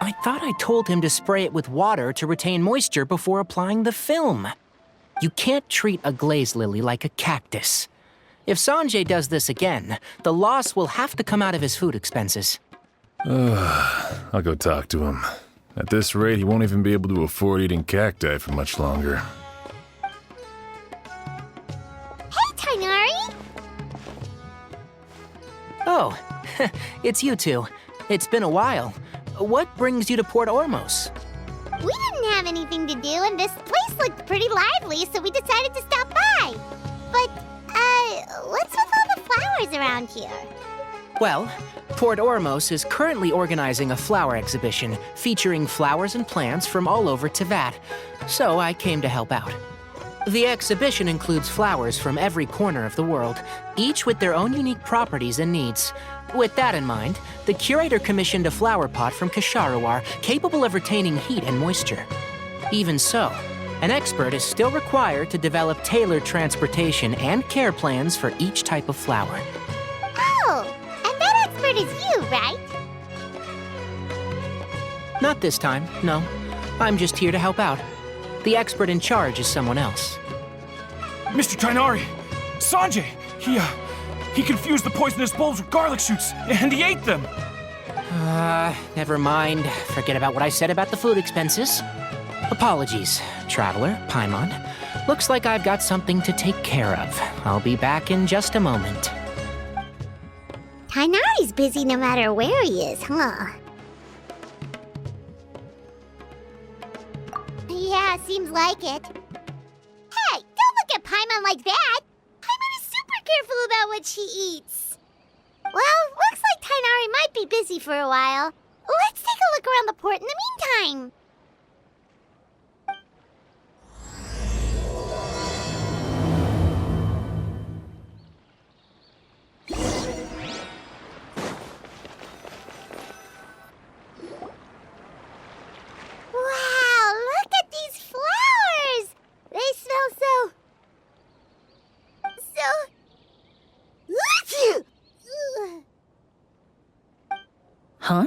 I thought I told him to spray it with water to retain moisture before applying the film. You can't treat a glaze lily like a cactus. If Sanjay does this again, the loss will have to come out of his food expenses. I'll go talk to him. At this rate, he won't even be able to afford eating cacti for much longer. Hey, Tainari! Oh, it's you two. It's been a while. What brings you to Port Ormos? We didn't have anything to do, and this place looked pretty lively, so we decided to stop by. But, what's with all the flowers around here? Well, Port Ormos is currently organizing a flower exhibition featuring flowers and plants from all over Teyvat, so I came to help out. The exhibition includes flowers from every corner of the world, each with their own unique properties and needs. With that in mind, the curator commissioned a flower pot from Kasharawar capable of retaining heat and moisture. Even so, an expert is still required to develop tailored transportation and care plans for each type of flower. Oh, and that expert is you, right? Not this time, no. I'm just here to help out. The expert in charge is someone else. Mr. Tainari! Sanjay! He confused the poisonous bulbs with garlic shoots, and he ate them! Never mind. Forget about what I said about the food expenses. Apologies, Traveler, Paimon. Looks like I've got something to take care of. I'll be back in just a moment. Tainari's busy no matter where he is, huh? Yeah, seems like it. Hey, don't look at Paimon like that! Paimon is super careful about what she eats. Well, looks like Tainari might be busy for a while. Let's take a look around the port in the meantime. Wow, look at these flowers! They smell so... Huh?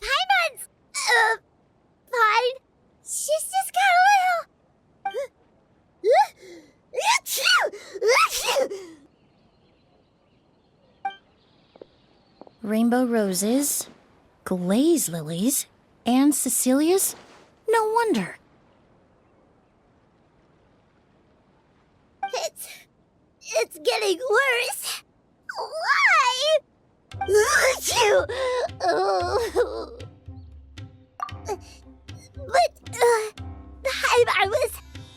Paimon's... fine. She's just got a little... Rainbow roses, glaze lilies, and Cecilia's? No wonder. It's getting worse. Why? But, the I was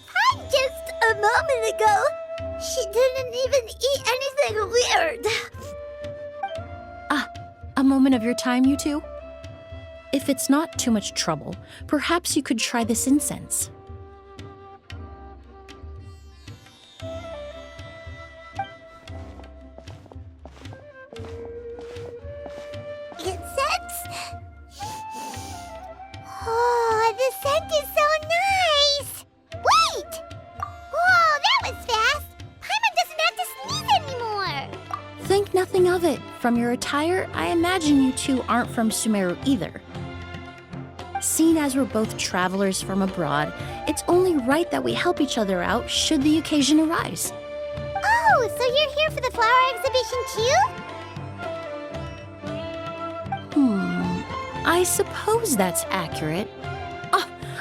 fine just a moment ago. She didn't even eat anything weird. A moment of your time, you two? If it's not too much trouble, perhaps you could try this incense. Incense? Oh, the scent is so nice! Wait! Whoa, that was fast! Paimon doesn't have to sneeze anymore! Think nothing of it. From your attire, I imagine you two aren't from Sumeru either. Seeing as we're both travelers from abroad, it's only right that we help each other out should the occasion arise. Oh, so you're here for the flower exhibition too? I suppose that's accurate.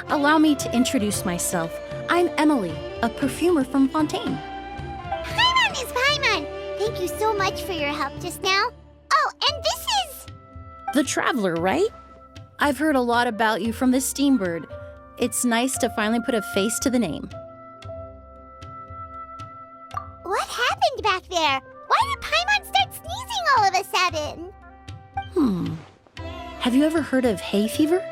Allow me to introduce myself. I'm Emily, a perfumer from Fontaine. Paimon is Paimon! Thank you so much for your help just now. Oh, and this is... The Traveler, right? I've heard a lot about you from the Steambird. It's nice to finally put a face to the name. What happened back there? Why did Paimon start sneezing all of a sudden? Have you ever heard of hay fever?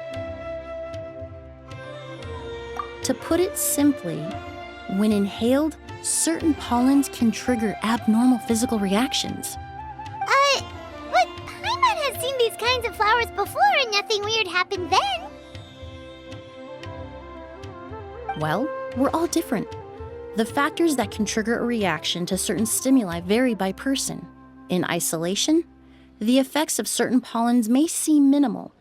To put it simply, when inhaled, certain pollens can trigger abnormal physical reactions. But Paimon has seen these kinds of flowers before and nothing weird happened then. Well, we're all different. The factors that can trigger a reaction to certain stimuli vary by person. In isolation, the effects of certain pollens may seem minimal,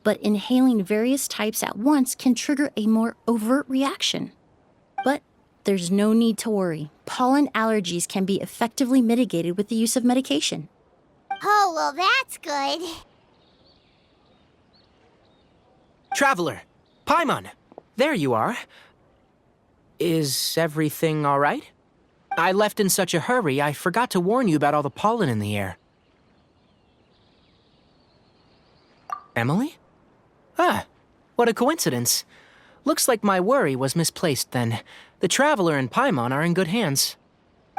but inhaling various types at once can trigger a more overt reaction. But there's no need to worry. Pollen allergies can be effectively mitigated with the use of medication. Oh, well, that's good. Traveler, Paimon, there you are. Is everything all right? I left in such a hurry, I forgot to warn you about all the pollen in the air. Emily? Ah, what a coincidence. Looks like my worry was misplaced then. The Traveler and Paimon are in good hands.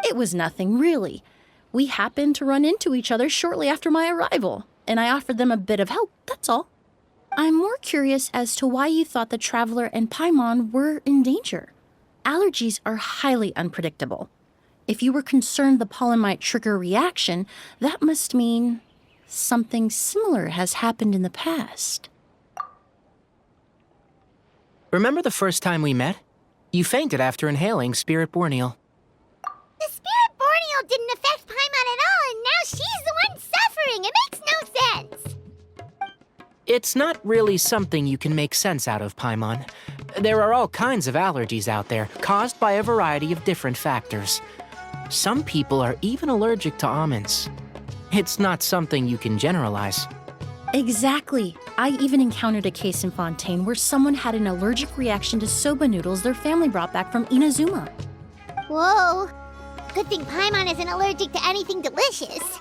It was nothing, really. We happened to run into each other shortly after my arrival, and I offered them a bit of help, that's all. I'm more curious as to why you thought the Traveler and Paimon were in danger. Allergies are highly unpredictable. If you were concerned the pollen might trigger a reaction, that must mean something similar has happened in the past. Remember the first time we met? You fainted after inhaling Spirit Borneal. The Spirit Borneal didn't affect Paimon at all, and now she's the one suffering. It makes no sense. It's not really something you can make sense out of, Paimon. There are all kinds of allergies out there, caused by a variety of different factors. Some people are even allergic to almonds. It's not something you can generalize. Exactly. I even encountered a case in Fontaine where someone had an allergic reaction to soba noodles their family brought back from Inazuma. Whoa. Good thing Paimon isn't allergic to anything delicious.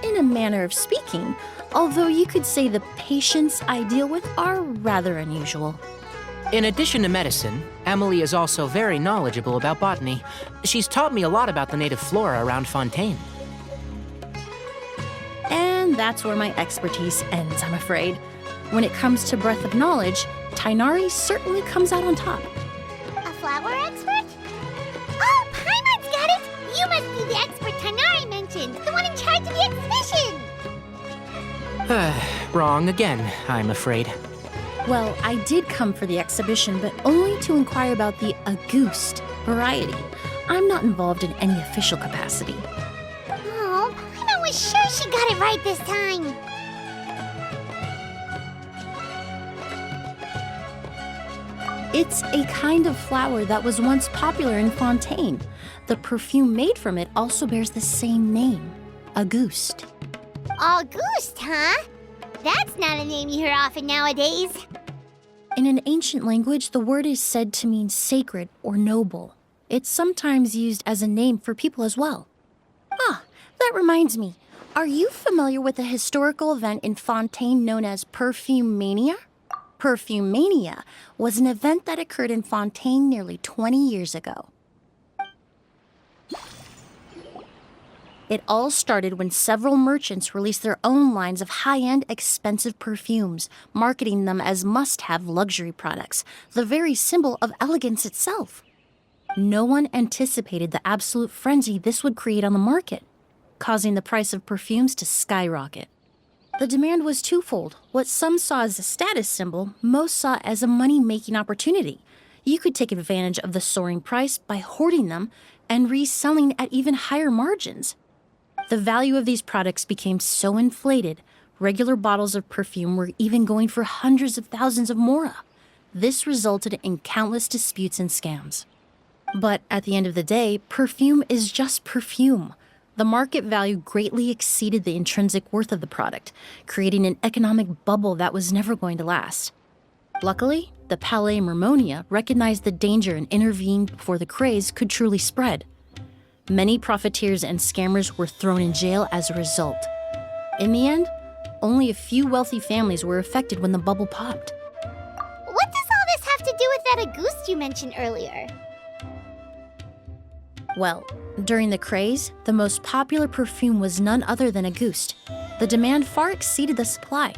In a manner of speaking, although you could say the patients I deal with are rather unusual. In addition to medicine, Emily is also very knowledgeable about botany. She's taught me a lot about the native flora around Fontaine. And that's where my expertise ends, I'm afraid. When it comes to breadth of knowledge, Tainari certainly comes out on top. A flower expert? Oh, Paimon's got it! You must be the expert Tainari mentioned, the one in charge of the exhibition! Wrong again, I'm afraid. Well, I did come for the exhibition, but only to inquire about the Auguste variety. I'm not involved in any official capacity. Oh, Paimon was sure she got it right this time. It's a kind of flower that was once popular in Fontaine. The perfume made from it also bears the same name, Auguste. Auguste, huh? That's not a name you hear often nowadays. In an ancient language, the word is said to mean sacred or noble. It's sometimes used as a name for people as well. Ah, that reminds me. Are you familiar with a historical event in Fontaine known as Perfume Mania? Perfume Mania was an event that occurred in Fontaine nearly 20 years ago. It all started when several merchants released their own lines of high-end, expensive perfumes, marketing them as must-have luxury products, the very symbol of elegance itself. No one anticipated the absolute frenzy this would create on the market, causing the price of perfumes to skyrocket. The demand was twofold. What some saw as a status symbol, most saw as a money-making opportunity. You could take advantage of the soaring price by hoarding them and reselling at even higher margins. The value of these products became so inflated, regular bottles of perfume were even going for hundreds of thousands of mora. This resulted in countless disputes and scams. But at the end of the day, perfume is just perfume. The market value greatly exceeded the intrinsic worth of the product, creating an economic bubble that was never going to last. Luckily, the Palais Mermonia recognized the danger and intervened before the craze could truly spread. Many profiteers and scammers were thrown in jail as a result. In the end, only a few wealthy families were affected when the bubble popped. What does all this have to do with that Auguste you mentioned earlier? Well, during the craze, the most popular perfume was none other than Auguste. The demand far exceeded the supply,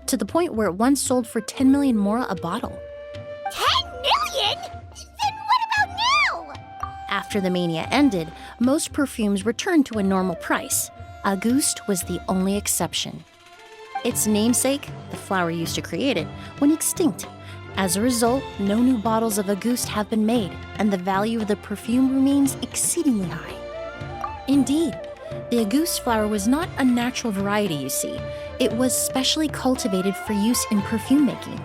to the point where it once sold for 10 million mora a bottle. 10 million? Then what about now? After the mania ended, most perfumes returned to a normal price. Auguste was the only exception. Its namesake, the flower used to create it, went extinct. As a result, no new bottles of Auguste have been made, and the value of the perfume remains exceedingly high. Indeed, the Auguste flower was not a natural variety, you see. It was specially cultivated for use in perfume making.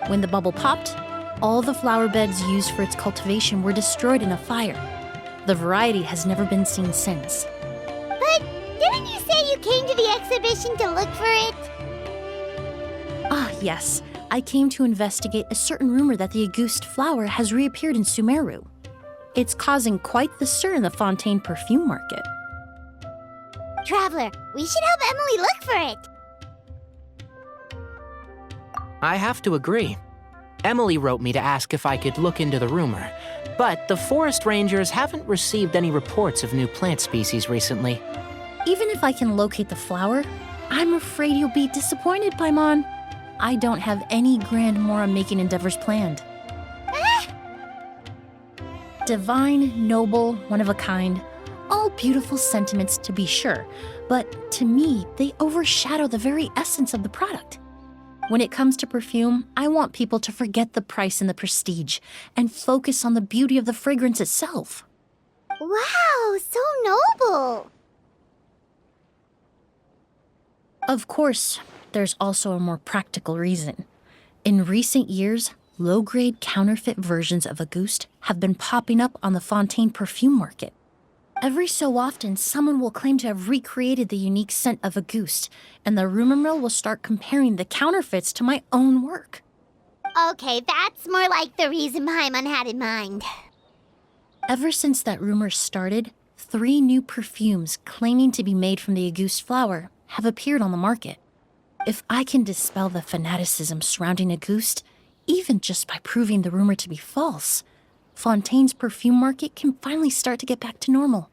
When the bubble popped, all the flower beds used for its cultivation were destroyed in a fire. The variety has never been seen since. But didn't you say you came to the exhibition to look for it? Ah, yes. I came to investigate a certain rumor that the Auguste flower has reappeared in Sumeru. It's causing quite the stir in the Fontaine perfume market. Traveler, we should help Emily look for it. I have to agree. Emily wrote me to ask if I could look into the rumor, but the forest rangers haven't received any reports of new plant species recently. Even if I can locate the flower, I'm afraid you'll be disappointed, Paimon. I don't have any grand Mora-making endeavors planned. Divine, noble, one of a kind, all beautiful sentiments to be sure, but to me, they overshadow the very essence of the product. When it comes to perfume, I want people to forget the price and the prestige and focus on the beauty of the fragrance itself. Wow, so noble. Of course, there's also a more practical reason. In recent years, low-grade counterfeit versions of Auguste have been popping up on the Fontaine perfume market. Every so often, someone will claim to have recreated the unique scent of Auguste, and the rumor mill will start comparing the counterfeits to my own work. Okay, that's more like the reason Paimon had in mind. Ever since that rumor started, 3 new perfumes claiming to be made from the Auguste flower have appeared on the market. If I can dispel the fanaticism surrounding Auguste, even just by proving the rumor to be false, Fontaine's perfume market can finally start to get back to normal.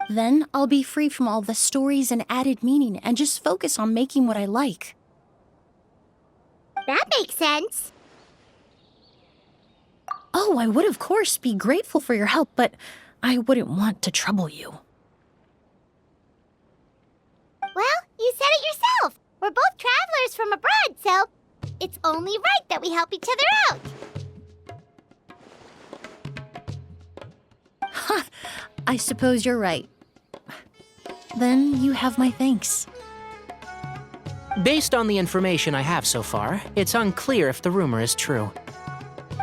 Then I'll be free from all the stories and added meaning and just focus on making what I like. That makes sense. Oh, I would of course be grateful for your help, but I wouldn't want to trouble you. Well, you said it yourself. We're both travelers from abroad, so it's only right that we help each other out. I suppose you're right. Then you have my thanks. Based on the information I have so far, it's unclear if the rumor is true.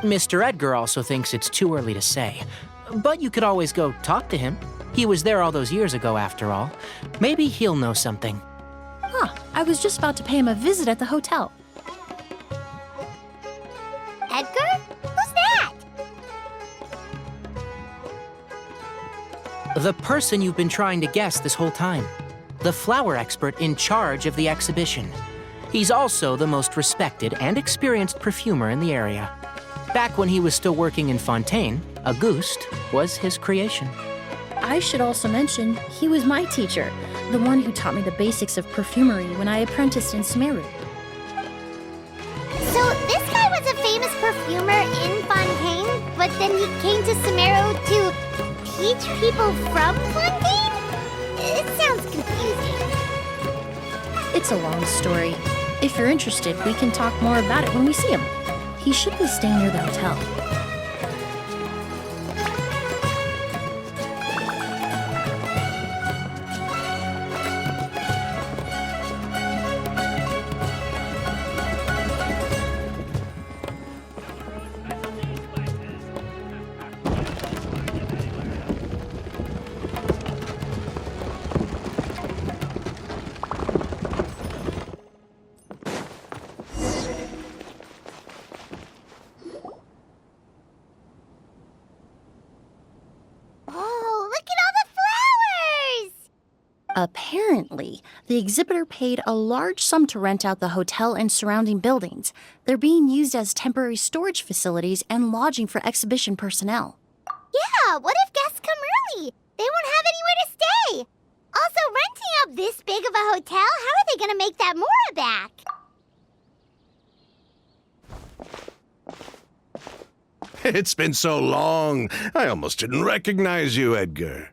Mr. Edgar also thinks it's too early to say, but you could always go talk to him. He was there all those years ago, after all. Maybe he'll know something. I was just about to pay him a visit at the hotel. Edgar? Who's that? The person you've been trying to guess this whole time. The flower expert in charge of the exhibition. He's also the most respected and experienced perfumer in the area. Back when he was still working in Fontaine, Auguste was his creation. I should also mention, he was my teacher, the one who taught me the basics of perfumery when I apprenticed in Sumeru. So this guy was a famous perfumer in Fontaine, but then he came to Sumeru to teach people from Fontaine? It sounds confusing. It's a long story. If you're interested, we can talk more about it when we see him. He should be staying near the hotel. Apparently, the exhibitor paid a large sum to rent out the hotel and surrounding buildings. They're being used as temporary storage facilities and lodging for exhibition personnel. Yeah, what if guests come early? They won't have anywhere to stay. Also, renting out this big of a hotel, how are they gonna make that Mora back? It's been so long, I almost didn't recognize you, Edgar.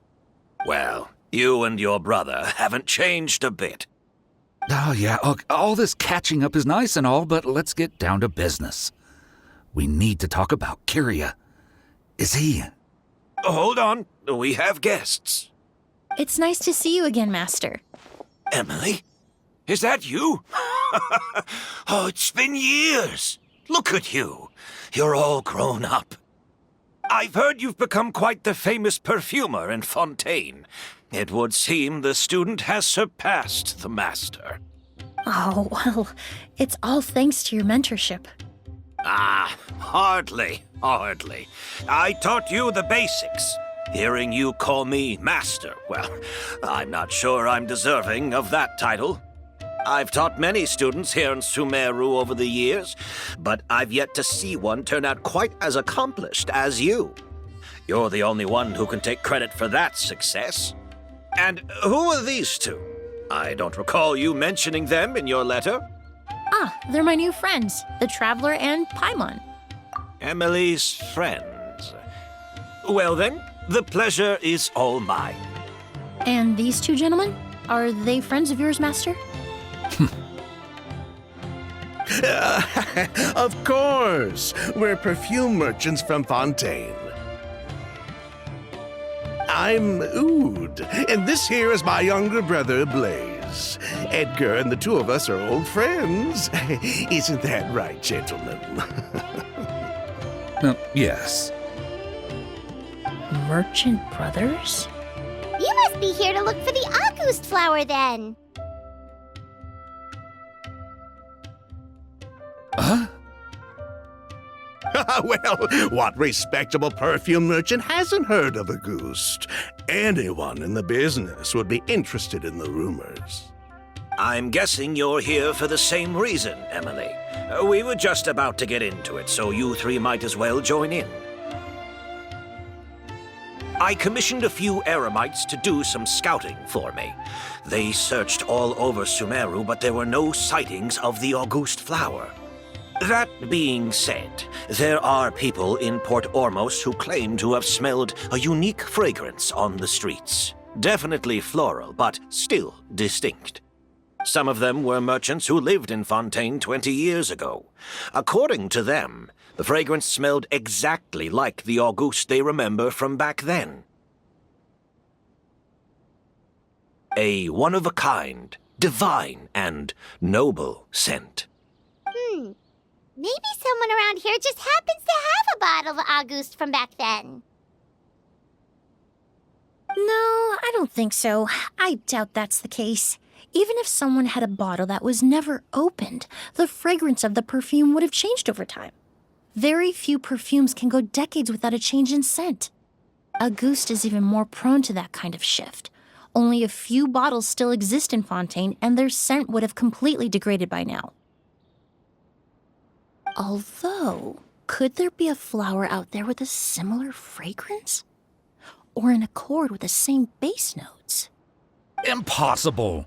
Well, you and your brother haven't changed a bit. Oh, yeah, all this catching up is nice and all, but let's get down to business. We need to talk about Kyria. Is he... Hold on, we have guests. It's nice to see you again, Master. Emily? Is that you? Oh, it's been years. Look at you. You're all grown up. I've heard you've become quite the famous perfumer in Fontaine. It would seem the student has surpassed the master. Oh, well, it's all thanks to your mentorship. Ah, hardly. I taught you the basics. Hearing you call me master, well, I'm not sure I'm deserving of that title. I've taught many students here in Sumeru over the years, but I've yet to see one turn out quite as accomplished as you. You're the only one who can take credit for that success. And who are these two? I don't recall you mentioning them in your letter. Ah, they're my new friends, the Traveler and Paimon. Emily's friends. Well then, the pleasure is all mine. And these two gentlemen? Are they friends of yours, Master? Of course! We're perfume merchants from Fontaine. I'm Oud, and this here is my younger brother, Blaze. Edgar and the two of us are old friends. Isn't that right, gentlemen? Yes. Merchant brothers? You must be here to look for the August flower then. Huh? Well, what respectable perfume merchant hasn't heard of a goose? Anyone in the business would be interested in the rumors. I'm guessing you're here for the same reason, Emily. We were just about to get into it, so you three might as well join in. I commissioned a few eremites to do some scouting for me. They searched all over Sumeru, but there were no sightings of the August flower. That being said, there are people in Port Ormos who claim to have smelled a unique fragrance on the streets. Definitely floral, but still distinct. Some of them were merchants who lived in Fontaine 20 years ago. According to them, the fragrance smelled exactly like the August they remember from back then. A one-of-a-kind, divine, and noble scent. Maybe someone around here just happens to have a bottle of August from back then. No, I don't think so. I doubt that's the case. Even if someone had a bottle that was never opened, the fragrance of the perfume would have changed over time. Very few perfumes can go decades without a change in scent. August is even more prone to that kind of shift. Only a few bottles still exist in Fontaine, and their scent would have completely degraded by now. Although, could there be a flower out there with a similar fragrance? Or in accord with the same base notes? Impossible!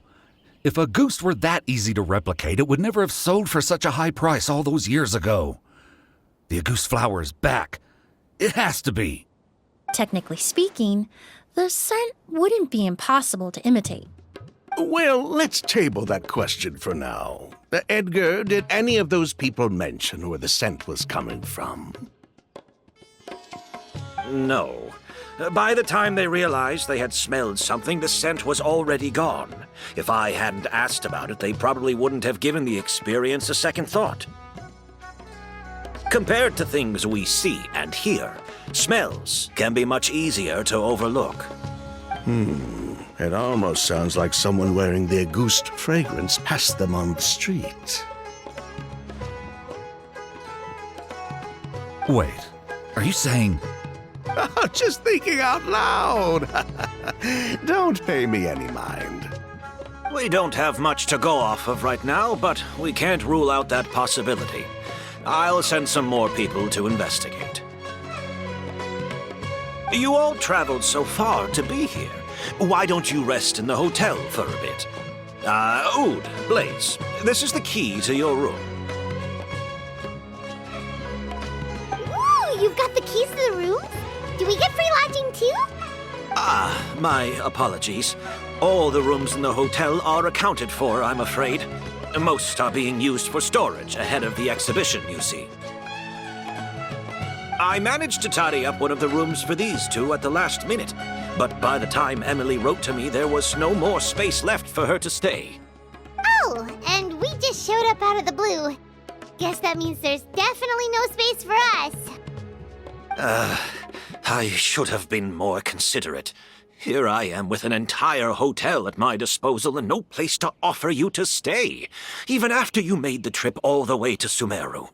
If a goose were that easy to replicate, it would never have sold for such a high price all those years ago. The August flower is back. It has to be. Technically speaking, the scent wouldn't be impossible to imitate. Well, let's table that question for now. Edgar, did any of those people mention where the scent was coming from? No. By the time they realized they had smelled something, the scent was already gone. If I hadn't asked about it, they probably wouldn't have given the experience a second thought. Compared to things we see and hear, smells can be much easier to overlook. It almost sounds like someone wearing the August fragrance passed them on the street. Wait, are you saying... Just thinking out loud. Don't pay me any mind. We don't have much to go off of right now, but we can't rule out that possibility. I'll send some more people to investigate. You all traveled so far to be here. Why don't you rest in the hotel for a bit? Oud, Blaze, this is the key to your room. Ooh, you've got the keys to the room? Do we get free lodging too? My apologies. All the rooms in the hotel are accounted for, I'm afraid. Most are being used for storage ahead of the exhibition, you see. I managed to tidy up one of the rooms for these two at the last minute, but by the time Emily wrote to me, there was no more space left for her to stay. Oh, and we just showed up out of the blue. Guess that means there's definitely no space for us. I should have been more considerate. Here I am with an entire hotel at my disposal and no place to offer you to stay, even after you made the trip all the way to Sumeru.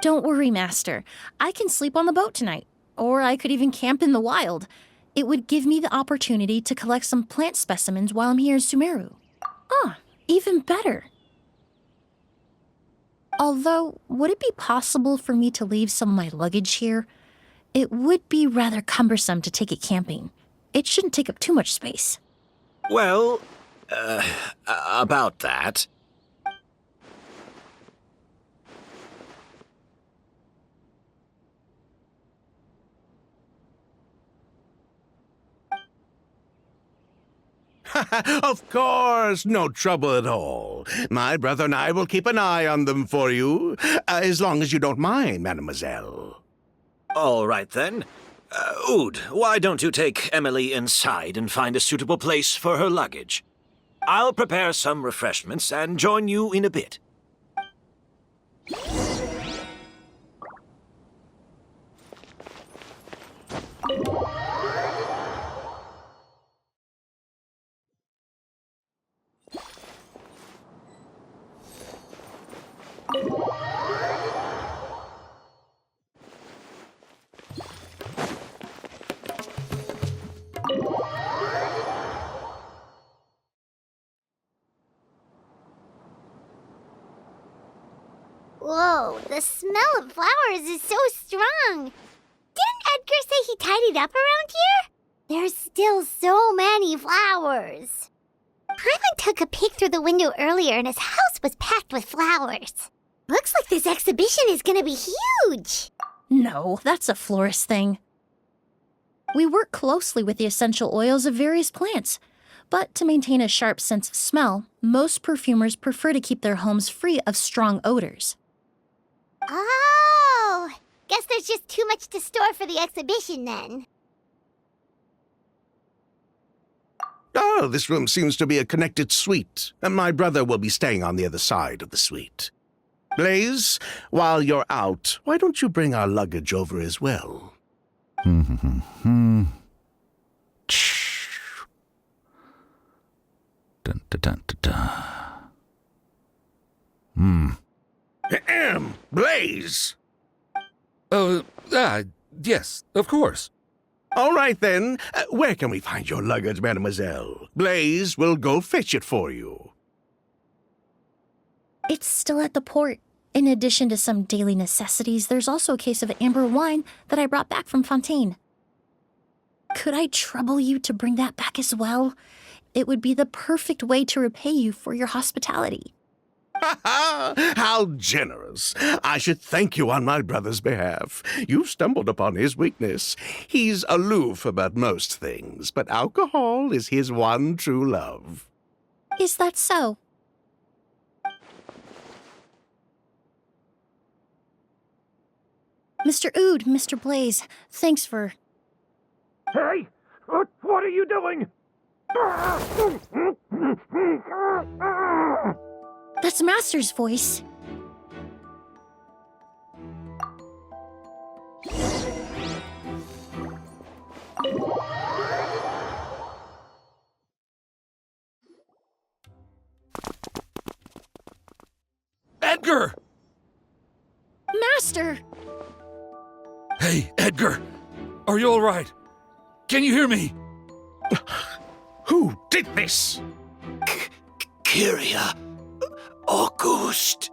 Don't worry, Master. I can sleep on the boat tonight. Or I could even camp in the wild. It would give me the opportunity to collect some plant specimens while I'm here in Sumeru. Ah, even better. Although, would it be possible for me to leave some of my luggage here? It would be rather cumbersome to take it camping. It shouldn't take up too much space. Well, about that. Of course, no trouble at all. My brother and I will keep an eye on them for you, as long as you don't mind, mademoiselle. All right, then. Oud, why don't you take Emily inside and find a suitable place for her luggage? I'll prepare some refreshments and join you in a bit. Whoa, the smell of flowers is so strong. Didn't Edgar say he tidied up around here? There's still so many flowers. Paimon took a peek through the window earlier and his house was packed with flowers. Looks like this exhibition is gonna be huge. No, that's a florist thing. We work closely with the essential oils of various plants, but to maintain a sharp sense of smell, most perfumers prefer to keep their homes free of strong odors. Oh, guess there's just too much to store for the exhibition then. Oh, this room seems to be a connected suite, and my brother will be staying on the other side of the suite. Blaze, while you're out, why don't you bring our luggage over as well? Dun, dun, dun, dun, dun. Ahem, Blaze! Yes, of course. All right, then. Where can we find your luggage, mademoiselle? Blaze will go fetch it for you. It's still at the port. In addition to some daily necessities, there's also a case of Ambra wine that I brought back from Fontaine. Could I trouble you to bring that back as well? It would be the perfect way to repay you for your hospitality. Ha ha! How generous! I should thank you on my brother's behalf. You've stumbled upon his weakness. He's aloof about most things, but alcohol is his one true love. Is that so? Mr. Oud, Mr. Blaze, thanks for... Hey! What are you doing? That's Master's voice. Edgar! Master! Hey, Edgar! Are you all right? Can you hear me? Who did this? Kyria. August.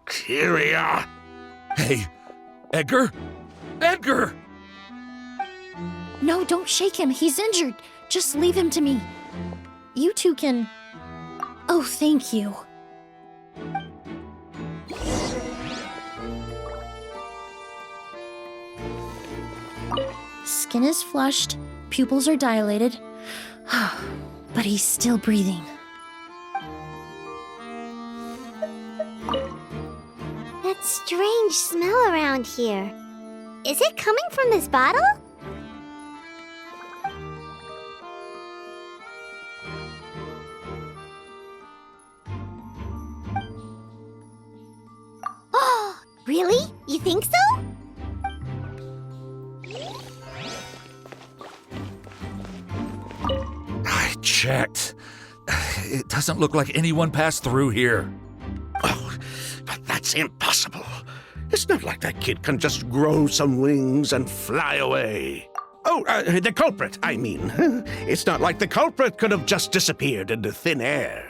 Kyria! Hey, Edgar? Edgar! No, don't shake him. He's injured. Just leave him to me. You two can... Oh, thank you. skin is flushed, pupils are dilated, but he's still breathing. That strange smell around here. Is it coming from this bottle? Oh, really? You think so? I checked. It doesn't look like anyone passed through here. Oh, but that's impossible. It's not like that kid can just grow some wings and fly away. Oh, the culprit, I mean. It's not like the culprit could have just disappeared into thin air.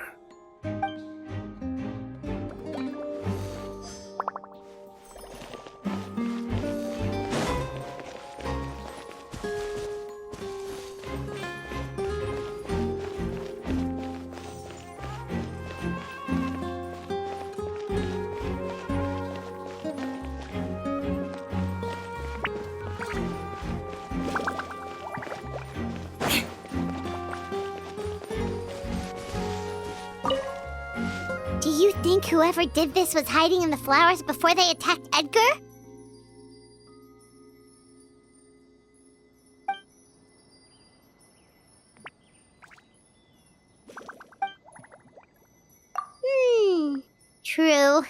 Do you think whoever did this was hiding in the flowers before they attacked Edgar? True.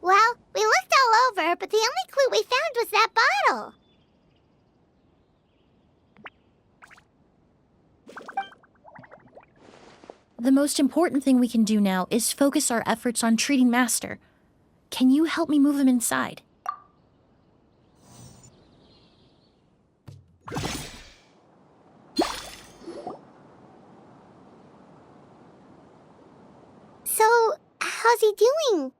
Well, we looked all over, but the only clue we found was that bottle. The most important thing we can do now is focus our efforts on treating Master. Can you help me move him inside? So, how's he doing?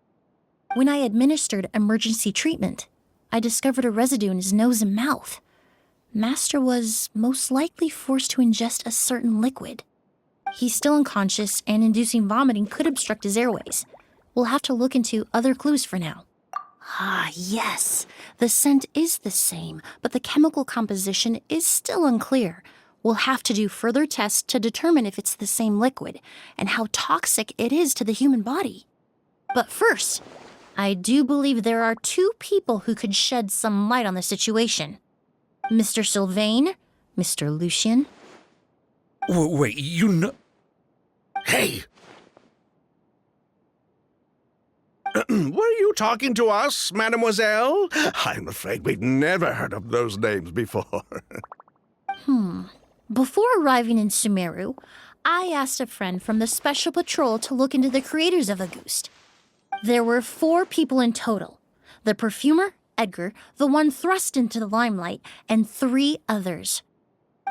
When I administered emergency treatment, I discovered a residue in his nose and mouth. Master was most likely forced to ingest a certain liquid. He's still unconscious, and inducing vomiting could obstruct his airways. We'll have to look into other clues for now. Ah, yes. The scent is the same, but the chemical composition is still unclear. We'll have to do further tests to determine if it's the same liquid and how toxic it is to the human body. But first, I do believe there are two people who could shed some light on the situation. Mr. Sylvain, Mr. Lucien. Wait, you know... Hey! Were you talking to us, mademoiselle? I'm afraid we'd never heard of those names before. Before arriving in Sumeru, I asked a friend from the Special Patrol to look into the creators of Auguste. There were 4 people in total. The perfumer, Edgar, the one thrust into the limelight, and 3 others.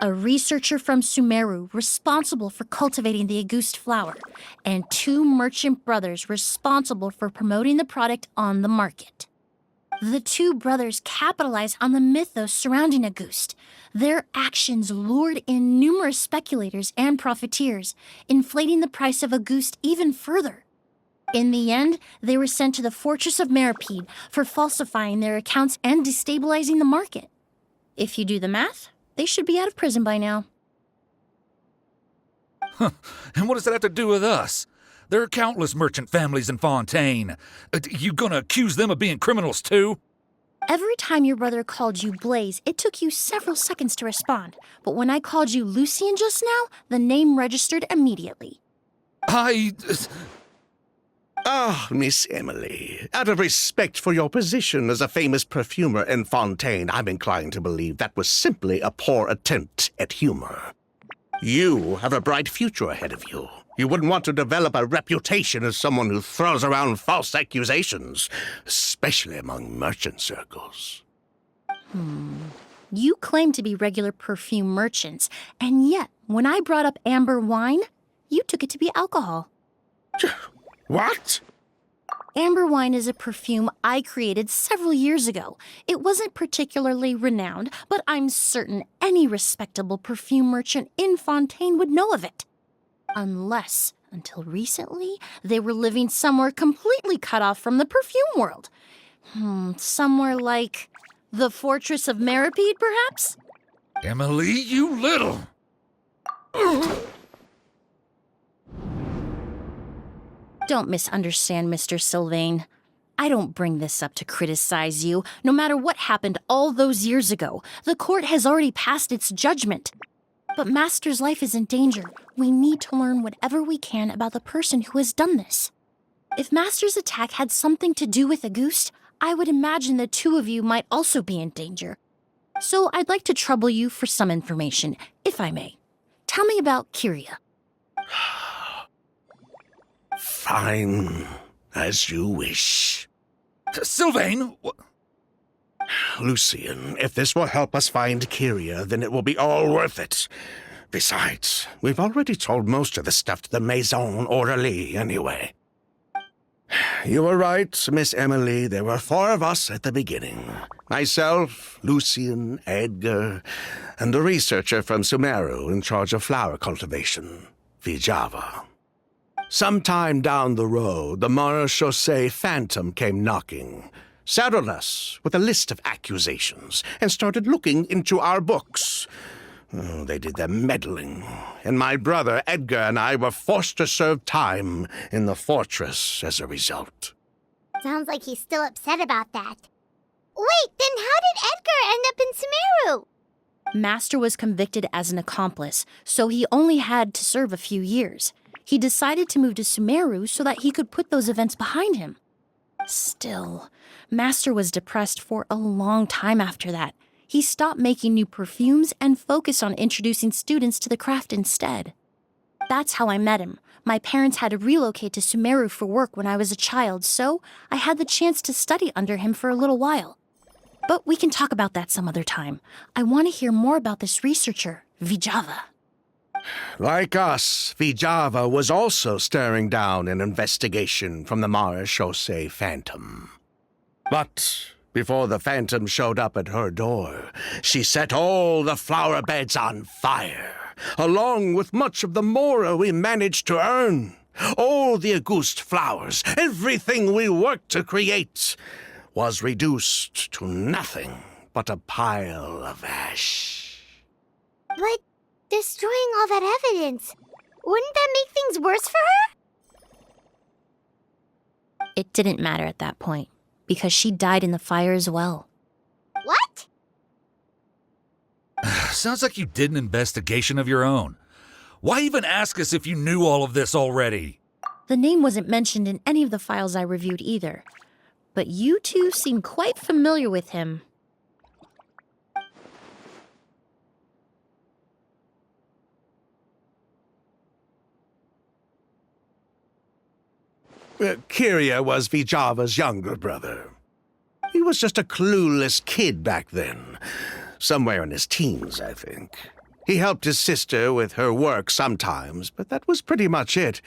A researcher from Sumeru responsible for cultivating the Auguste flower, and 2 merchant brothers responsible for promoting the product on the market. The 2 brothers capitalized on the mythos surrounding Auguste. Their actions lured in numerous speculators and profiteers, inflating the price of Auguste even further. In the end, they were sent to the Fortress of Meripede for falsifying their accounts and destabilizing the market. If you do the math, they should be out of prison by now. And what does that have to do with us? There are countless merchant families in Fontaine. You gonna accuse them of being criminals too? Every time your brother called you Blaze, it took you several seconds to respond. But when I called you Lucien just now, the name registered immediately. Ah, Miss Emily, out of respect for your position as a famous perfumer in Fontaine, I'm inclined to believe that was simply a poor attempt at humor. You have a bright future ahead of you. You wouldn't want to develop a reputation as someone who throws around false accusations, especially among merchant circles. You claim to be regular perfume merchants, and yet, when I brought up amber wine, you took it to be alcohol. What? Amber wine is a perfume I created several years ago. It wasn't particularly renowned, but I'm certain any respectable perfume merchant in Fontaine would know of it. Unless Until recently, they were living somewhere completely cut off from the perfume world. Somewhere like the Fortress of Meripede, perhaps? Emily, you little... Don't misunderstand, Mr. Sylvain. I don't bring this up to criticize you. No matter what happened all those years ago, the court has already passed its judgment. But Master's life is in danger. We need to learn whatever we can about the person who has done this. If Master's attack had something to do with Auguste, I would imagine the two of you might also be in danger. So I'd like to trouble you for some information, if I may. Tell me about Kyria. Fine, as you wish. Sylvain! Lucian, if this will help us find Kyria, then it will be all worth it. Besides, we've already told most of the stuff to the Maison Orally anyway. You were right, Miss Emily. There were 4 of us at the beginning. Myself, Lucian, Edgar, and the researcher from Sumeru in charge of flower cultivation, Vijava. Sometime down the road, the Marechaussee Phantom came knocking, saddled us with a list of accusations, and started looking into our books. They did their meddling, and my brother Edgar and I were forced to serve time in the fortress as a result. Sounds like he's still upset about that. Wait, then how did Edgar end up in Sumeru? Master was convicted as an accomplice, so he only had to serve a few years. He decided to move to Sumeru so that he could put those events behind him. Still, Master was depressed for a long time after that. He stopped making new perfumes and focused on introducing students to the craft instead. That's how I met him. My parents had to relocate to Sumeru for work when I was a child, so I had the chance to study under him for a little while. But we can talk about that some other time. I want to hear more about this researcher, Vijava. Like us, Vijava was also staring down an investigation from the Marechaussee Phantom. But before the Phantom showed up at her door, she set all the flower beds on fire, along with much of the mora we managed to earn. All the Auguste flowers, everything we worked to create, was reduced to nothing but a pile of ash. But destroying all that evidence, wouldn't that make things worse for her? It didn't matter at that point, because she died in the fire as well. What? Sounds like you did an investigation of your own. Why even ask us if you knew all of this already? The name wasn't mentioned in any of the files I reviewed either. But you two seem quite familiar with him. Kyria was Vijava's younger brother. He was just a clueless kid back then. Somewhere in his teens, I think. He helped his sister with her work sometimes, but that was pretty much it.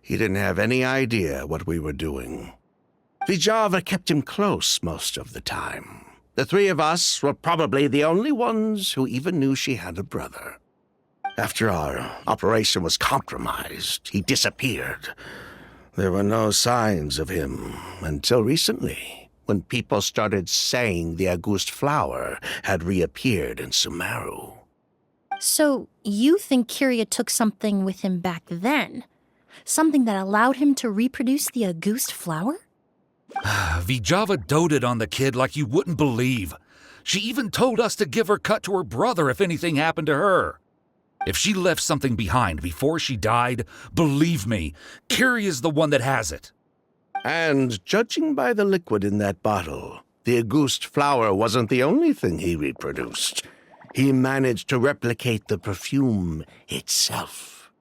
He didn't have any idea what we were doing. Vijava kept him close most of the time. The 3 of us were probably the only ones who even knew she had a brother. After our operation was compromised, he disappeared. There were no signs of him until recently, when people started saying the Auguste flower had reappeared in Sumeru. So, you think Kyria took something with him back then? Something that allowed him to reproduce the Auguste flower? Vijava doted on the kid like you wouldn't believe. She even told us to give her cut to her brother if anything happened to her. If she left something behind before she died, believe me, Kyria's the one that has it. And judging by the liquid in that bottle, the Auguste flower wasn't the only thing he reproduced. He managed to replicate the perfume itself.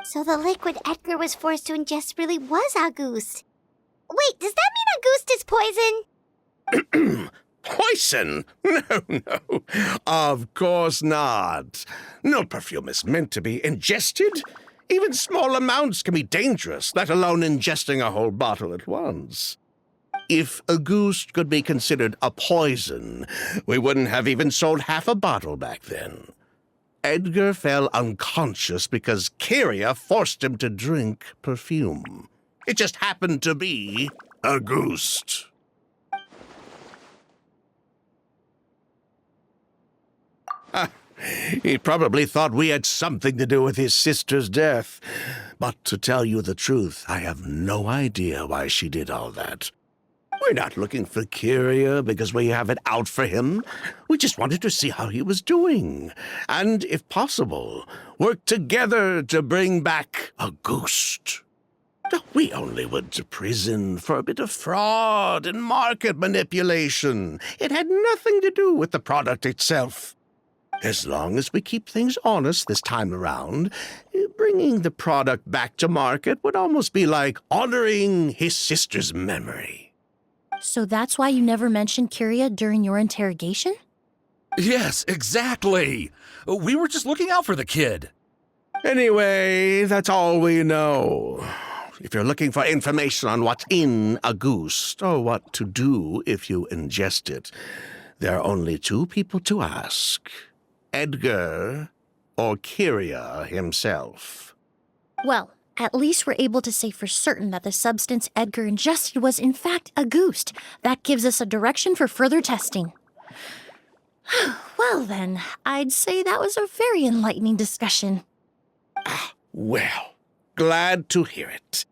So the liquid Edgar was forced to ingest really was Auguste. Wait, does that mean Auguste is poison? Poison? No. Of course not. No perfume is meant to be ingested. Even small amounts can be dangerous, let alone ingesting a whole bottle at once. If Auguste could be considered a poison, we wouldn't have even sold half a bottle back then. Edgar fell unconscious because Kyria forced him to drink perfume. It just happened to be a ghost. He probably thought we had something to do with his sister's death. But to tell you the truth, I have no idea why she did all that. We're not looking for Kyria because we have it out for him. We just wanted to see how he was doing. And, if possible, work together to bring back a ghost. We only went to prison for a bit of fraud and market manipulation. It had nothing to do with the product itself. As long as we keep things honest this time around, bringing the product back to market would almost be like honoring his sister's memory. So that's why you never mentioned Kyria during your interrogation? Yes, exactly. We were just looking out for the kid. Anyway, that's all we know. If you're looking for information on what's in a goose, or what to do if you ingest it, there are only two people to ask. Edgar or Kyria himself. Well, at least we're able to say for certain that the substance Edgar ingested was in fact a ghost. That gives us a direction for further testing. Well then, I'd say that was a very enlightening discussion. Well, glad to hear it.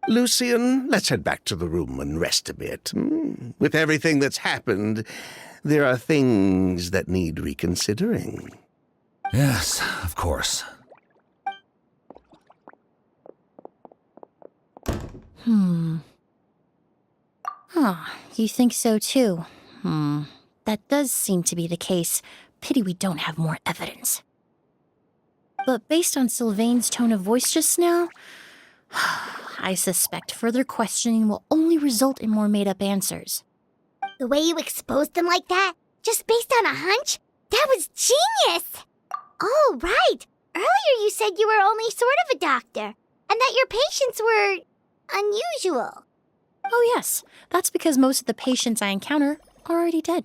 Lucian, let's head back to the room and rest a bit. With everything that's happened, there are things that need reconsidering. Yes, of course. You think so too? That does seem to be the case. Pity we don't have more evidence. But based on Sylvain's tone of voice just now, I suspect further questioning will only result in more made-up answers. The way you exposed them like that, just based on a hunch, that was genius! Oh, right. Earlier you said you were only sort of a doctor, and that your patients were unusual. Oh yes, that's because most of the patients I encounter are already dead.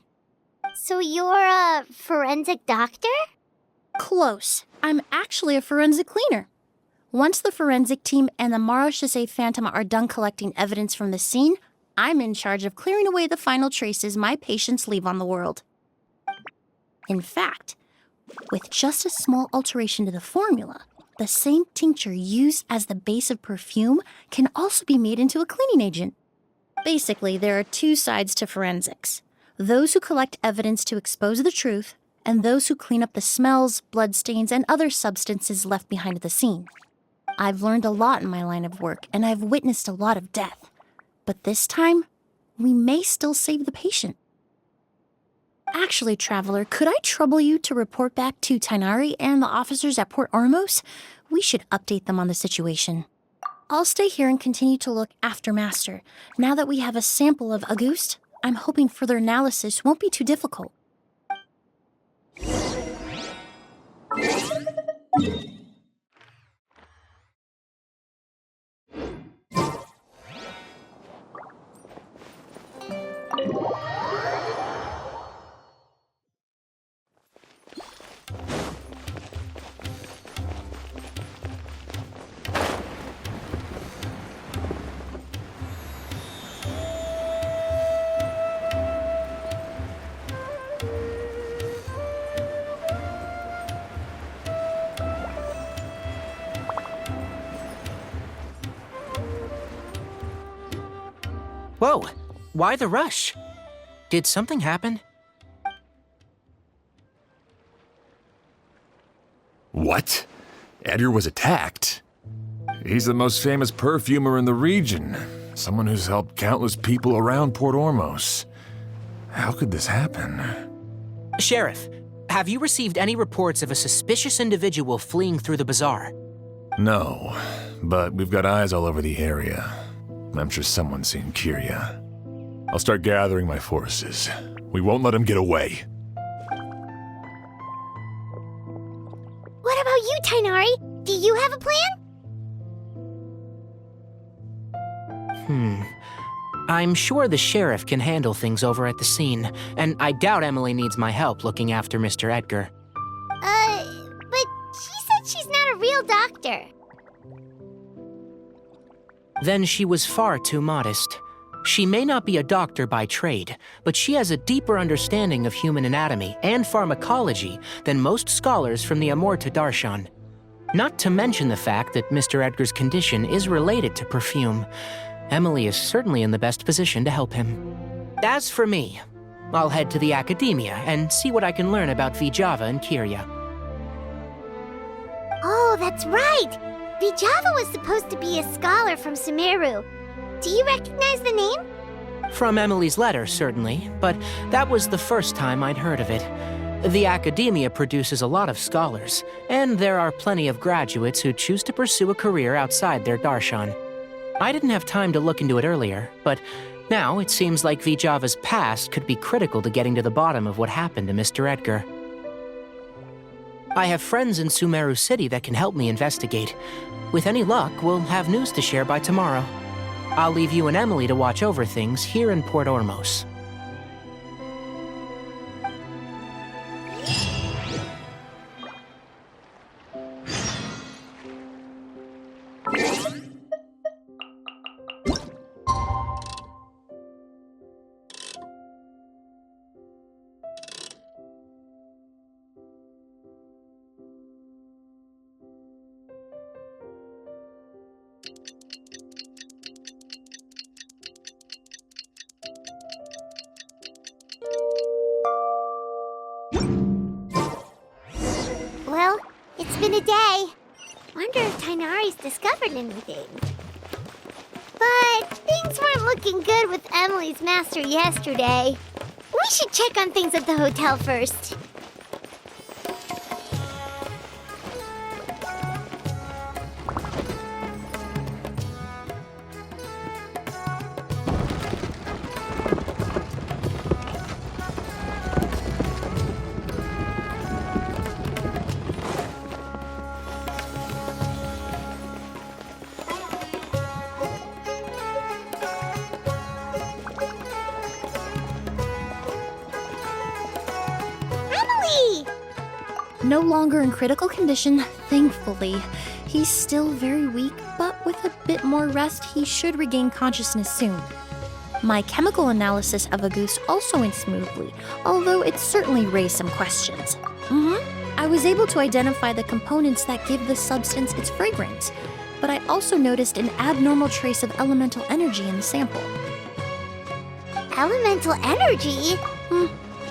So you're a forensic doctor? Close. I'm actually a forensic cleaner. Once the forensic team and the Marechaussee Phantom are done collecting evidence from the scene, I'm in charge of clearing away the final traces my patients leave on the world. In fact, with just a small alteration to the formula, the same tincture used as the base of perfume can also be made into a cleaning agent. Basically, there are two sides to forensics. Those who collect evidence to expose the truth, and those who clean up the smells, bloodstains, and other substances left behind at the scene. I've learned a lot in my line of work, and I've witnessed a lot of death. But this time, we may still save the patient. Actually, Traveler, could I trouble you to report back to Tainari and the officers at Port Ormos? We should update them on the situation. I'll stay here and continue to look after Master. Now that we have a sample of Auguste, I'm hoping further analysis won't be too difficult. Whoa, why the rush? Did something happen? What? Edgar was attacked? He's the most famous perfumer in the region. Someone who's helped countless people around Port Ormos. How could this happen? Sheriff, have you received any reports of a suspicious individual fleeing through the bazaar? No, but we've got eyes all over the area. I'm sure someone's seen Kyria. I'll start gathering my forces. We won't let him get away. What about you, Tainari? Do you have a plan? I'm sure the sheriff can handle things over at the scene, and I doubt Emily needs my help looking after Mr. Edgar. But real doctor. Then she was far too modest. She may not be a doctor by trade, but she has a deeper understanding of human anatomy and pharmacology than most scholars from the Amurta Darshan. Not to mention the fact that Mr. Edgar's condition is related to perfume. Emily is certainly in the best position to help him. As for me, I'll head to the academia and see what I can learn about Vijava and Kirya. Oh, that's right! Vijava was supposed to be a scholar from Sumeru. Do you recognize the name? From Emily's letter, certainly, but that was the first time I'd heard of it. The academia produces a lot of scholars, and there are plenty of graduates who choose to pursue a career outside their darshan. I didn't have time to look into it earlier, but now it seems like Vijava's past could be critical to getting to the bottom of what happened to Mr. Edgar. I have friends in Sumeru City that can help me investigate. With any luck, we'll have news to share by tomorrow. I'll leave you and Emily to watch over things here in Port Ormos. Well, it's been a day. Wonder if Tainari's discovered anything. But things weren't looking good with Emily's master yesterday. We should check on things at the hotel first. No longer in critical condition, thankfully. He's still very weak, but with a bit more rest, he should regain consciousness soon. My chemical analysis of Auguste also went smoothly, although it certainly raised some questions. I was able to identify the components that give the substance its fragrance, but I also noticed an abnormal trace of elemental energy in the sample. Elemental energy?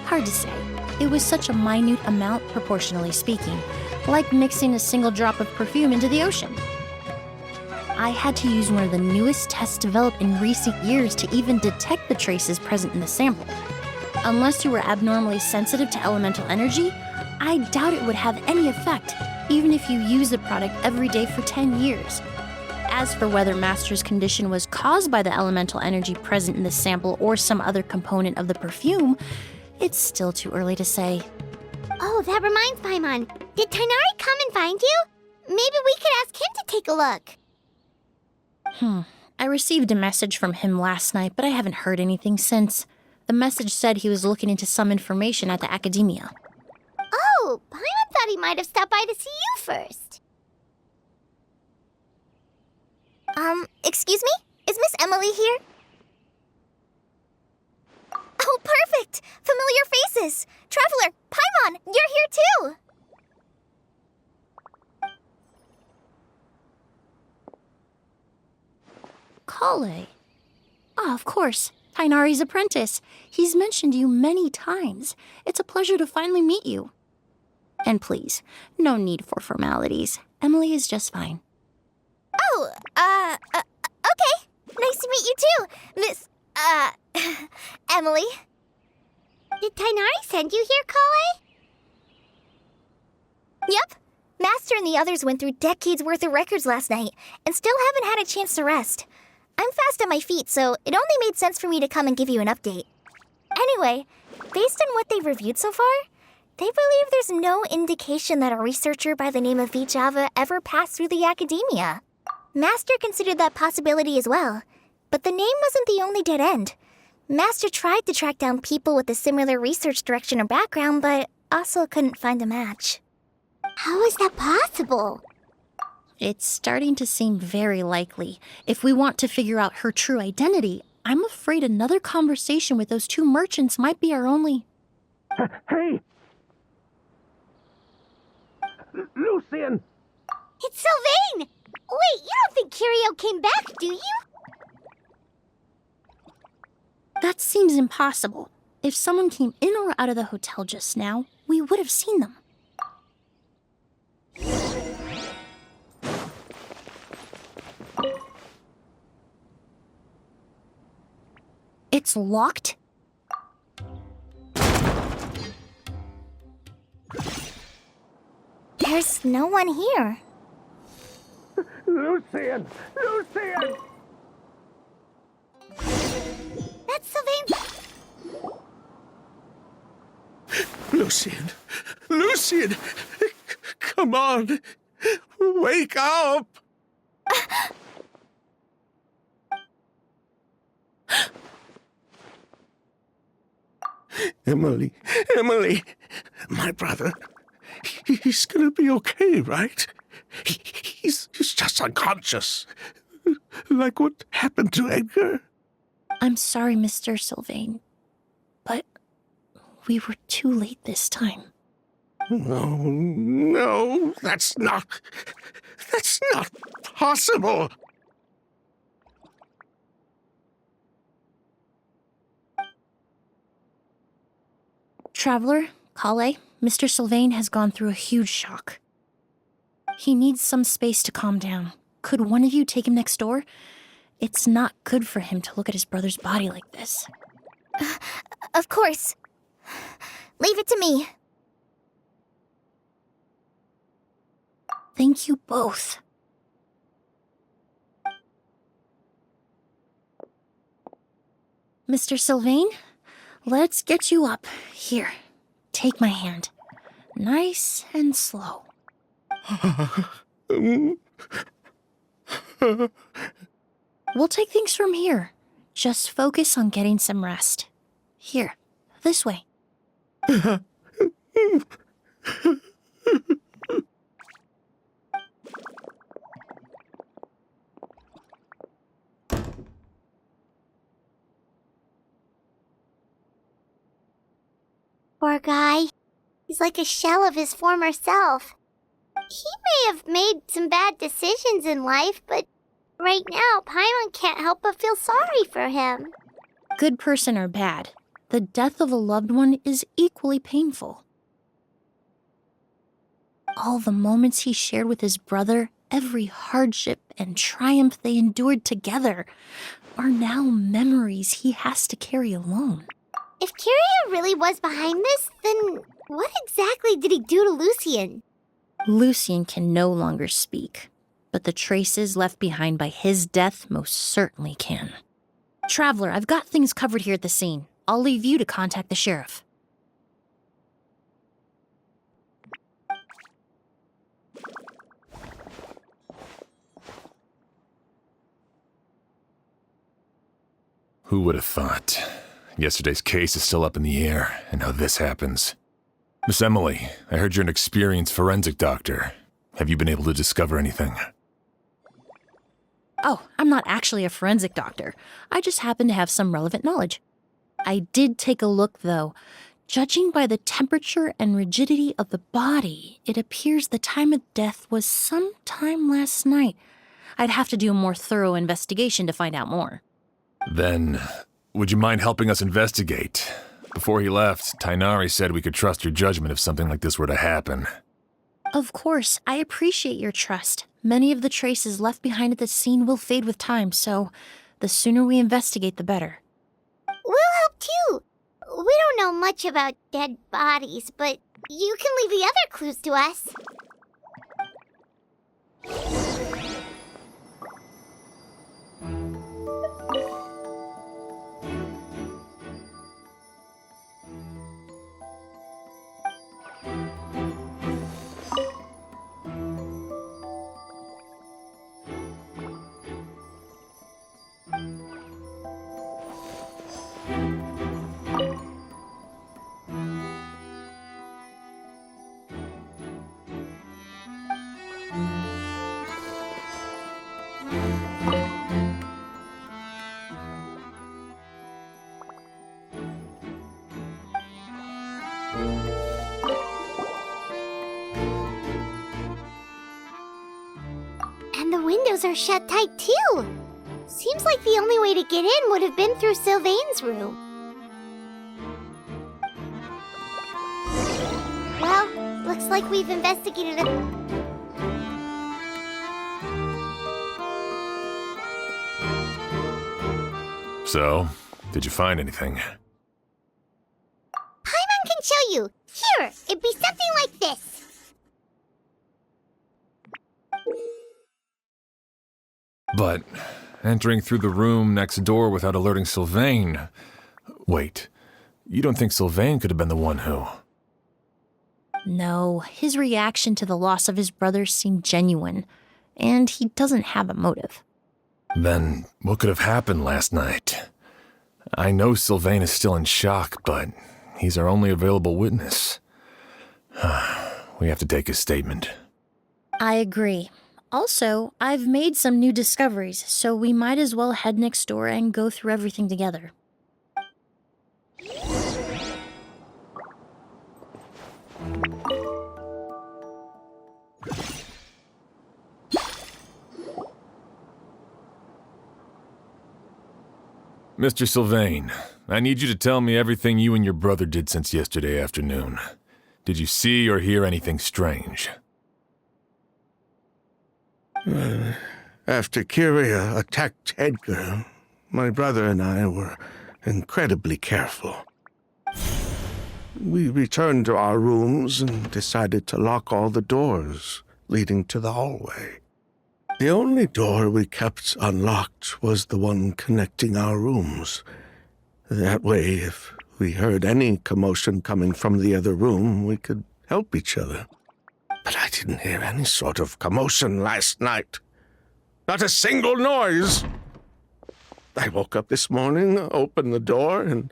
Hard to say. It was such a minute amount, proportionally speaking, like mixing a single drop of perfume into the ocean. I had to use one of the newest tests developed in recent years to even detect the traces present in the sample. Unless you were abnormally sensitive to elemental energy, I doubt it would have any effect, even if you use the product every day for 10 years. As for whether Master's condition was caused by the elemental energy present in the sample or some other component of the perfume, it's still too early to say. Oh, that reminds Paimon. Did Tainari come and find you? Maybe we could ask him to take a look. I received a message from him last night, but I haven't heard anything since. The message said he was looking into some information at the academia. Oh, Paimon thought he might have stopped by to see you first. Excuse me? Is Miss Emily here? Oh, perfect! Familiar faces! Traveler, Paimon, you're here too! Kale. Of course. Tainari's apprentice. He's mentioned you many times. It's a pleasure to finally meet you. And please, no need for formalities. Emily is just fine. Oh, okay. Nice to meet you too, Miss, Emily. Did Tainari send you here, Kale? Yep. Master and the others went through decades worth of records last night and still haven't had a chance to rest. I'm fast on my feet, so it only made sense for me to come and give you an update. Anyway, based on what they've reviewed so far, they believe there's no indication that a researcher by the name of Vijava ever passed through the academia. Master considered that possibility as well, but the name wasn't the only dead end. Master tried to track down people with a similar research direction or background, but also couldn't find a match. How is that possible? It's starting to seem very likely. If we want to figure out her true identity, I'm afraid another conversation with those two merchants might be our only... Hey! Lucian! It's Sylvain! Wait, you don't think Curio came back, do you? That seems impossible. If someone came in or out of the hotel just now, we would have seen them. It's locked? There's no one here. Lucian! Lucian! That's Sylvain. Lucian! Lucian! Come on! Wake up! Emily, Emily, my brother, he's gonna be okay, right? He's just unconscious. Like what happened to Edgar. I'm sorry, Mr. Sylvain, but we were too late this time. No, that's not possible. Traveler, Kale, Mr. Sylvain has gone through a huge shock. He needs some space to calm down. Could one of you take him next door? It's not good for him to look at his brother's body like this. Of course. Leave it to me. Thank you both. Mr. Sylvain, let's get you up. Here, take my hand. Nice and slow. We'll take things from here. Just focus on getting some rest. Here, this way. Poor guy. He's like a shell of his former self. He may have made some bad decisions in life, but right now, Paimon can't help but feel sorry for him. Good person or bad, the death of a loved one is equally painful. All the moments he shared with his brother, every hardship and triumph they endured together, are now memories he has to carry alone. If Curio really was behind this, then what exactly did he do to Lucian? Lucian can no longer speak, but the traces left behind by his death most certainly can. Traveler, I've got things covered here at the scene. I'll leave you to contact the sheriff. Who would have thought? Yesterday's case is still up in the air, and now this happens. Miss Emily, I heard you're an experienced forensic doctor. Have you been able to discover anything? Oh, I'm not actually a forensic doctor. I just happen to have some relevant knowledge. I did take a look, though. Judging by the temperature and rigidity of the body, it appears the time of death was sometime last night. I'd have to do a more thorough investigation to find out more. Then, would you mind helping us investigate? Before he left, Tainari said we could trust your judgment if something like this were to happen. Of course, I appreciate your trust. Many of the traces left behind at the scene will fade with time, so the sooner we investigate, the better. We'll help too. We don't know much about dead bodies, but you can leave the other clues to us. windows are shut tight too. Seems like the only way to get in would have been through Sylvain's room. Well, looks like we've investigated it. So, did you find anything? Paimon can show you. Here, it'd be something like this. But entering through the room next door without alerting Sylvain... Wait, you don't think Sylvain could have been the one who... No, his reaction to the loss of his brother seemed genuine, and he doesn't have a motive. Then what could have happened last night? I know Sylvain is still in shock, but he's our only available witness. We have to take his statement. I agree. Also, I've made some new discoveries, so we might as well head next door and go through everything together. Mr. Sylvain, I need you to tell me everything you and your brother did since yesterday afternoon. Did you see or hear anything strange? After Kyria attacked Edgar, my brother and I were incredibly careful. We returned to our rooms and decided to lock all the doors leading to the hallway. The only door we kept unlocked was the one connecting our rooms. That way, if we heard any commotion coming from the other room, we could help each other. But I didn't hear any sort of commotion last night. Not a single noise. I woke up this morning, opened the door, and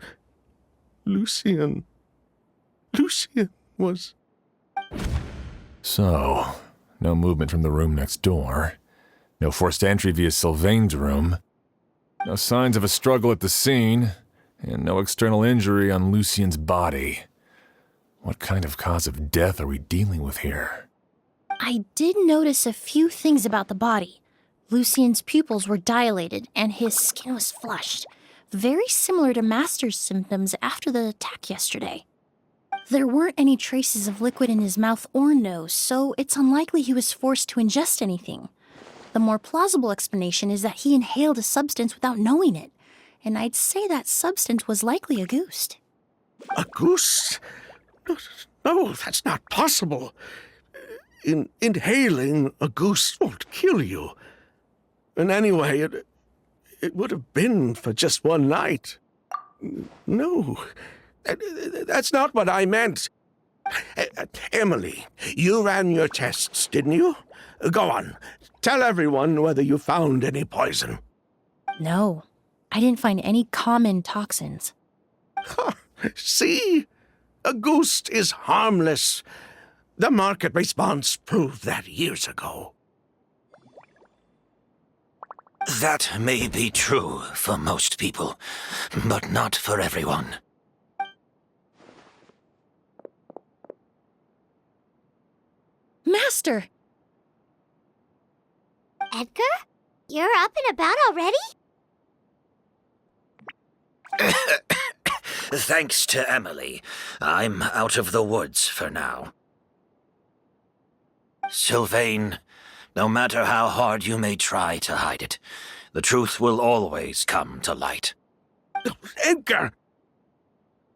Lucian was... So, no movement from the room next door. No forced entry via Sylvain's room. No signs of a struggle at the scene. And no external injury on Lucian's body. What kind of cause of death are we dealing with here? I did notice a few things about the body. Lucian's pupils were dilated, and his skin was flushed, very similar to Master's symptoms after the attack yesterday. There weren't any traces of liquid in his mouth or nose, so it's unlikely he was forced to ingest anything. The more plausible explanation is that he inhaled a substance without knowing it, and I'd say that substance was likely a ghost. A goose? No, that's not possible. Inhaling a goose won't kill you. And anyway, it would have been for just one night. No, that's not what I meant. Emily, you ran your tests, didn't you? Go on, tell everyone whether you found any poison. No, I didn't find any common toxins. See? A ghost is harmless. The market response proved that years ago. That may be true for most people, but not for everyone. Master! Edgar? You're up and about already? Thanks to Emily, I'm out of the woods for now. Sylvain, no matter how hard you may try to hide it, the truth will always come to light. Edgar!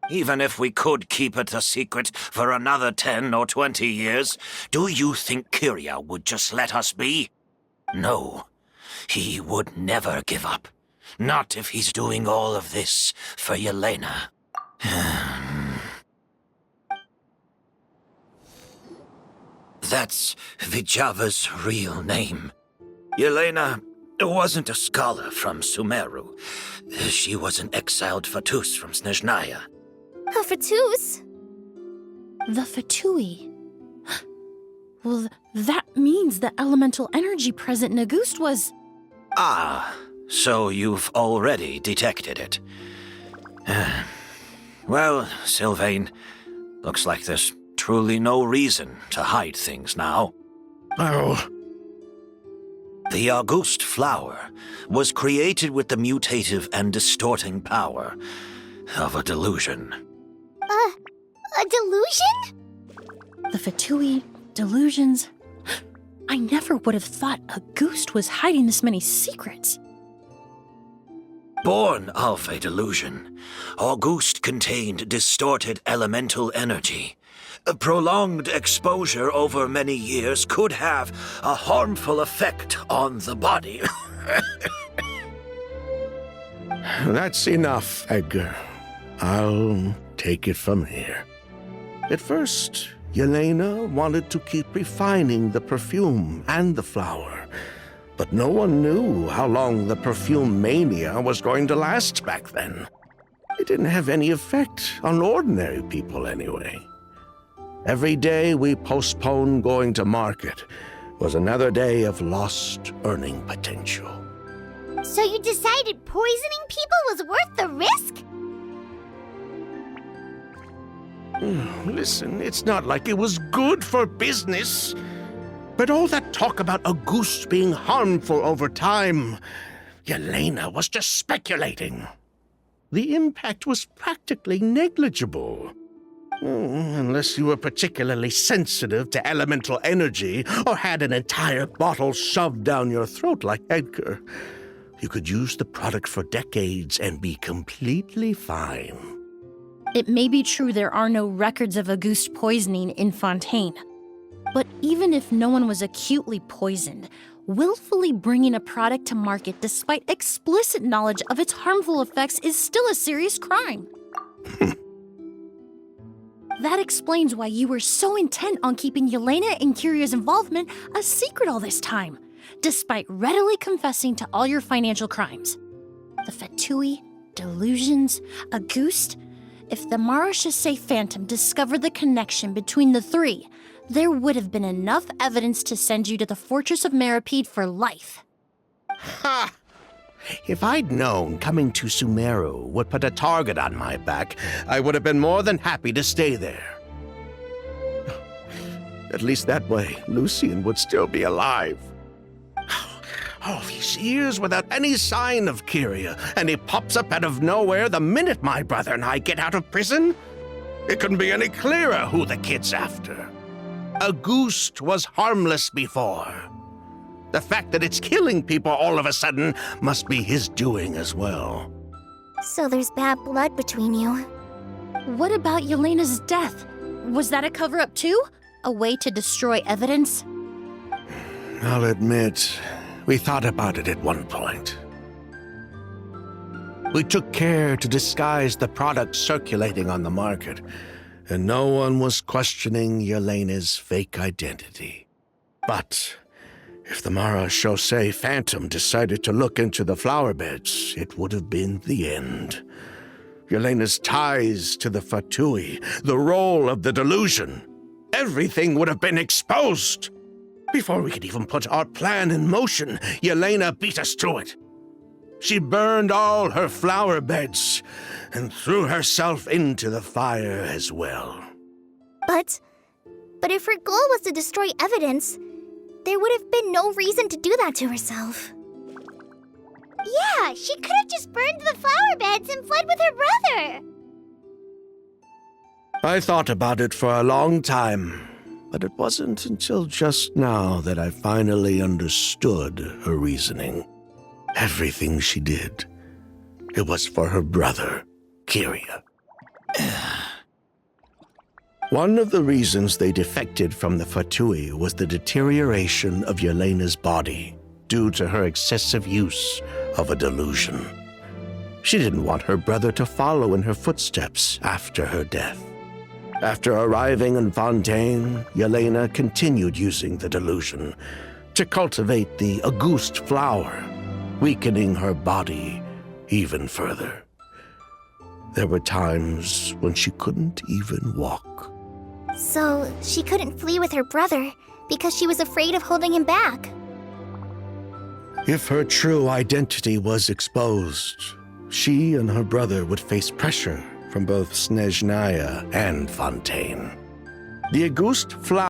Even if we could keep it a secret for another 10 or 20 years, do you think Kyria would just let us be? No, he would never give up. Not if he's doing all of this for Yelena. That's Vijava's real name. Yelena wasn't a scholar from Sumeru. She was an exiled Fatus from Snezhnaya. A Fatus? The Fatui. Well, that means the elemental energy present in Auguste was... Ah, so you've already detected it. Well, Sylvain, looks like there's truly no reason to hide things now. Oh. The August flower was created with the mutative and distorting power of a delusion. A delusion? The Fatui, delusions. I never would have thought a Ghost was hiding this many secrets. Born of a delusion, August contained distorted elemental energy. A prolonged exposure over many years could have a harmful effect on the body. That's enough, Edgar. I'll take it from here. At first, Yelena wanted to keep refining the perfume and the flower, but no one knew how long the perfume mania was going to last back then. It didn't have any effect on ordinary people anyway. Every day we postponed going to market was another day of lost earning potential. So you decided poisoning people was worth the risk? Listen, it's not like it was good for business. But all that talk about a goose being harmful over time, Yelena was just speculating. The impact was practically negligible. Unless you were particularly sensitive to elemental energy or had an entire bottle shoved down your throat like Edgar. You could use the product for decades and be completely fine. It may be true there are no records of Auguste poisoning in Fontaine. But even if no one was acutely poisoned, willfully bringing a product to market despite explicit knowledge of its harmful effects is still a serious crime. That explains why you were so intent on keeping Yelena and Kyria's involvement a secret all this time, despite readily confessing to all your financial crimes. The Fatui, delusions, Auguste. If the Marechaussee Phantom discovered the connection between the three, there would have been enough evidence to send you to the Fortress of Meripede for life. Ha! If I'd known coming to Sumeru would put a target on my back, I would have been more than happy to stay there. At least that way, Lucien would still be alive. All these years without any sign of Kyria, and he pops up out of nowhere the minute my brother and I get out of prison? It couldn't be any clearer who the kid's after. Auguste was harmless before. The fact that it's killing people all of a sudden must be his doing as well. So there's bad blood between you. What about Yelena's death? Was that a cover-up too? A way to destroy evidence? I'll admit, we thought about it at one point. We took care to disguise the product circulating on the market, and no one was questioning Yelena's fake identity. But if the Marechaussee Phantom decided to look into the flower beds, it would have been the end. Yelena's ties to the Fatui, the role of the delusion, everything would have been exposed. Before we could even put our plan in motion, Yelena beat us to it. She burned all her flower beds and threw herself into the fire as well. But if her goal was to destroy evidence, there would have been no reason to do that to herself. Yeah, she could have just burned the flower beds and fled with her brother. I thought about it for a long time, but it wasn't until just now that I finally understood her reasoning. Everything she did, it was for her brother, Kyria. One of the reasons they defected from the Fatui was the deterioration of Yelena's body due to her excessive use of a delusion. She didn't want her brother to follow in her footsteps after her death. After arriving in Fontaine, Yelena continued using the delusion to cultivate the Auguste flower, weakening her body even further. There were times when she couldn't even walk. So she couldn't flee with her brother because she was afraid of holding him back. If her true identity was exposed, she and her brother would face pressure from both Snezhnaya and Fontaine. The Auguste flower